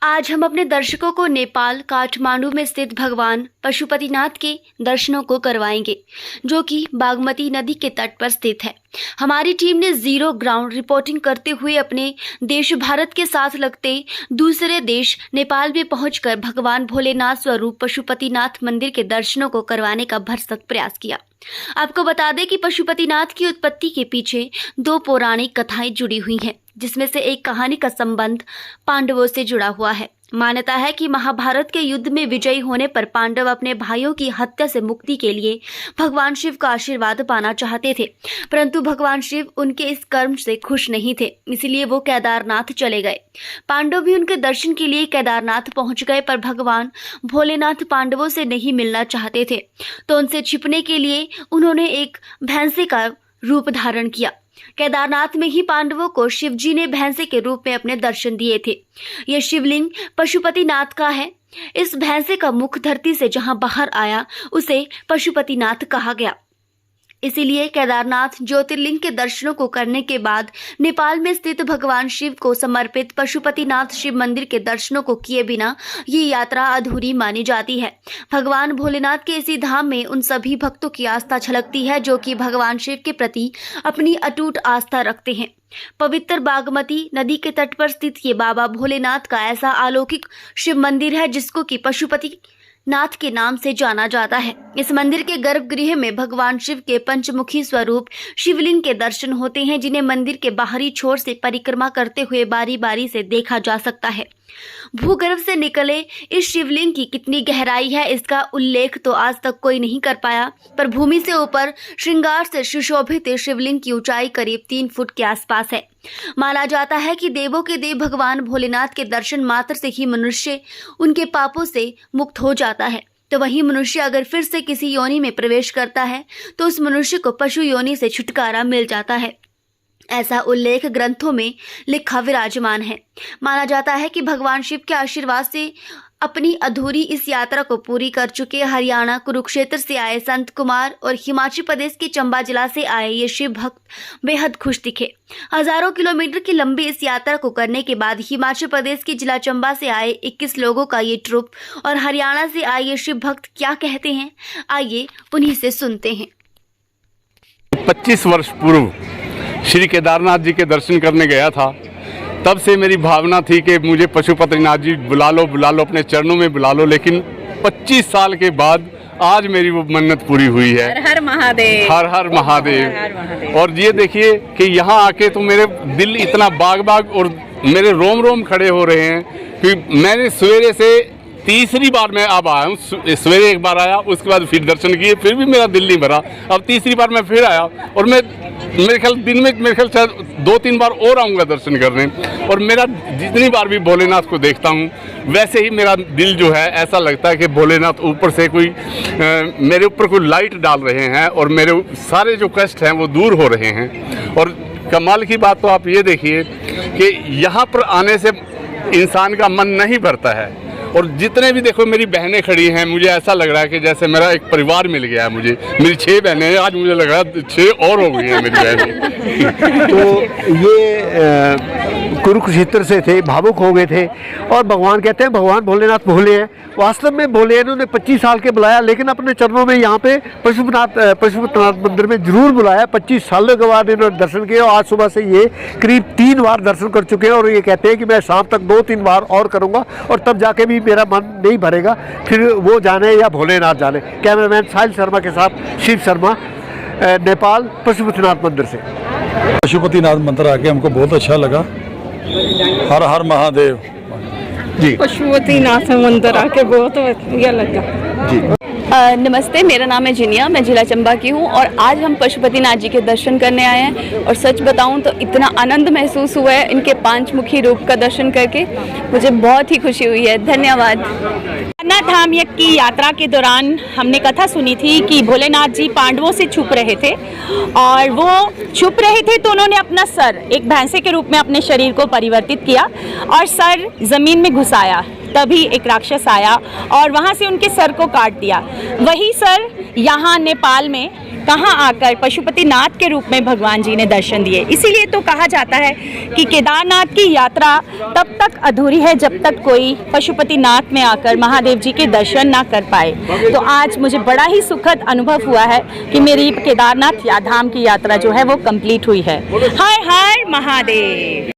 आज हम अपने दर्शकों को नेपाल काठमांडू में स्थित भगवान पशुपतिनाथ के दर्शनों को करवाएंगे, जो कि बागमती नदी के तट पर स्थित है। हमारी टीम ने जीरो ग्राउंड रिपोर्टिंग करते हुए अपने देश भारत के साथ लगते दूसरे देश नेपाल में पहुंचकर भगवान भोलेनाथ स्वरूप पशुपतिनाथ मंदिर के दर्शनों को करवाने का भरसक प्रयास किया। आपको बता दें कि पशुपतिनाथ की उत्पत्ति के पीछे दो पौराणिक कथाएं जुड़ी हुई हैं, जिसमें से एक कहानी का संबंध पांडवों से जुड़ा हुआ है। मान्यता है कि महाभारत के युद्ध में विजयी होने पर पांडव अपने भाइयों की हत्या से मुक्ति के लिए भगवान शिव का आशीर्वाद पाना चाहते थे, परंतु भगवान शिव उनके इस कर्म से खुश नहीं थे, इसलिए वो केदारनाथ चले गए। पांडव भी उनके दर्शन के लिए केदारनाथ पहुंच गए, पर भगवान भोलेनाथ पांडवों से नहीं मिलना चाहते थे, तो उनसे छिपने के लिए उन्होंने एक भैंसे का रूप धारण किया। केदारनाथ में ही पांडवों को शिवजी ने भैंसे के रूप में अपने दर्शन दिए थे। यह शिवलिंग पशुपतिनाथ का है। इस भैंसे का मुख धरती से जहां बाहर आया उसे पशुपतिनाथ कहा गया। इसीलिए केदारनाथ ज्योतिर्लिंग के दर्शनों को करने के बाद नेपाल में स्थित भगवान शिव को समर्पित पशुपतिनाथ शिव मंदिर के दर्शनों को किए बिना ये यात्रा अधूरी मानी जाती है। भगवान भोलेनाथ के इसी धाम में उन सभी भक्तों की आस्था झलकती है जो कि भगवान शिव के प्रति अपनी अटूट आस्था रखते हैं। पवित्र बागमती नदी के तट पर स्थित ये बाबा भोलेनाथ का ऐसा अलौकिक शिव मंदिर है जिसको कि पशुपति नाथ के नाम से जाना जाता है। इस मंदिर के गर्भगृह में भगवान शिव के पंचमुखी स्वरूप शिवलिंग के दर्शन होते हैं, जिन्हें मंदिर के बाहरी छोर से परिक्रमा करते हुए बारी बारी से देखा जा सकता है। भूगर्भ से निकले इस शिवलिंग की कितनी गहराई है इसका उल्लेख तो आज तक कोई नहीं कर पाया, पर भूमि से ऊपर श्रृंगार से सुशोभित शिवलिंग की ऊंचाई करीब 3 फुट के आसपास है। माना जाता है कि देवों के देव भगवान भोलेनाथ के दर्शन मात्र से ही मनुष्य उनके पापों से मुक्त हो जाता है, तो वहीं मनुष्य अगर फिर से किसी योनि में प्रवेश करता है तो उस मनुष्य को पशु योनि से छुटकारा मिल जाता है। ऐसा उल्लेख ग्रंथों में लिखा विराजमान है। माना जाता है कि भगवान शिव के आशीर्वाद से अपनी अधूरी इस यात्रा को पूरी कर चुके हरियाणा कुरुक्षेत्र से आए संत कुमार और हिमाचल प्रदेश के चंबा जिला से आए ये शिव भक्त बेहद खुश दिखे। हजारों किलोमीटर की लंबी इस यात्रा को करने के बाद हिमाचल प्रदेश के जिला चंबा से आए 21 लोगों का ये ट्रुप और हरियाणा से आए ये शिव भक्त क्या कहते हैं, आइए उन्हीं से सुनते हैं। 25 वर्ष पूर्व श्री केदारनाथ जी के दर्शन करने गया था। तब से मेरी भावना थी कि मुझे पशुपतिनाथ जी बुला लो अपने चरणों में बुला लो, लेकिन 25 साल के बाद आज मेरी वो मन्नत पूरी हुई है। हर हर महादेव, हर हर महादेव। और ये देखिए कि यहाँ आके तो मेरे दिल इतना बाग और मेरे रोम रोम खड़े हो रहे हैं कि मैंने सवेरे से तीसरी बार मैं अब आया हूँ। सवेरे एक बार आया, उसके बाद फिर दर्शन किए, फिर भी मेरा दिल नहीं भरा। अब तीसरी बार मैं फिर आया और मैं मेरे ख्याल दिन में मेरे ख्याल शायद 2-3 बार और आऊँगा दर्शन करने। और मेरा जितनी बार भी भोलेनाथ को देखता हूँ वैसे ही मेरा दिल जो है ऐसा लगता है कि भोलेनाथ ऊपर से कोई मेरे ऊपर कोई लाइट डाल रहे हैं और मेरे सारे जो कष्ट हैं वो दूर हो रहे हैं। और कमाल की बात तो आप ये देखिए कि यहाँ पर आने से इंसान का मन नहीं भरता है। और जितने भी देखो मेरी बहनें खड़ी हैं, मुझे ऐसा लग रहा है कि जैसे मेरा एक परिवार मिल गया है। मेरी 6 बहनें हैं, आज मुझे लग रहा है 6 और हो गई हैं मेरी बहनें। तो ये कुरुक्षेत्र से थे, भावुक हो गए थे। और भगवान कहते हैं भगवान भोलेनाथ भोले हैं। वास्तव में भोले इन्होंने 25 साल के बुलाया, लेकिन अपने चरणों में यहाँ पे पशुपतिनाथ मंदिर में जरूर बुलाया। 25 सालों के बाद इन्होंने दर्शन किए और आज सुबह से ये करीब 3 बार दर्शन कर चुके हैं। और ये कहते हैं कि मैं शाम तक 2-3 बार और करूँगा और तब जाके भी मेरा मन नहीं भरेगा, फिर वो जाने या भोलेनाथ जाने। कैमरामैन साहिल शर्मा के साथ शिव शर्मा, नेपाल पशुपतिनाथ मंदिर से। पशुपतिनाथ मंदिर आके हमको बहुत अच्छा लगा। हर हर महादेव जी। पशुपतिनाथ मंदिर आके बहुत बढ़िया लगा जी। नमस्ते, मेरा नाम है जिनिया, मैं जिला चंबा की हूँ और आज हम पशुपतिनाथ जी के दर्शन करने आए हैं। और सच बताऊँ तो इतना आनंद महसूस हुआ है इनके 5 मुखी रूप का दर्शन करके, मुझे बहुत ही खुशी हुई है। धन्यवाद। अमरनाथ धाम की यात्रा के दौरान हमने कथा सुनी थी कि भोलेनाथ जी पांडवों से छुप रहे थे और वो छुप रहे थे तो उन्होंने अपना सर एक भैंसे के रूप में अपने शरीर को परिवर्तित किया और सर जमीन में घुसाया। तभी एक राक्षस आया और वहाँ से उनके सर को काट दिया। वही सर यहाँ नेपाल में कहाँ आकर पशुपतिनाथ के रूप में भगवान जी ने दर्शन दिए। इसीलिए तो कहा जाता है कि केदारनाथ की यात्रा तब तक अधूरी है जब तक कोई पशुपतिनाथ में आकर महादेव जी के दर्शन ना कर पाए। तो आज मुझे बड़ा ही सुखद अनुभव हुआ है कि मेरी केदारनाथ धाम की यात्रा जो है वो कंप्लीट हुई है। हर हर महादेव।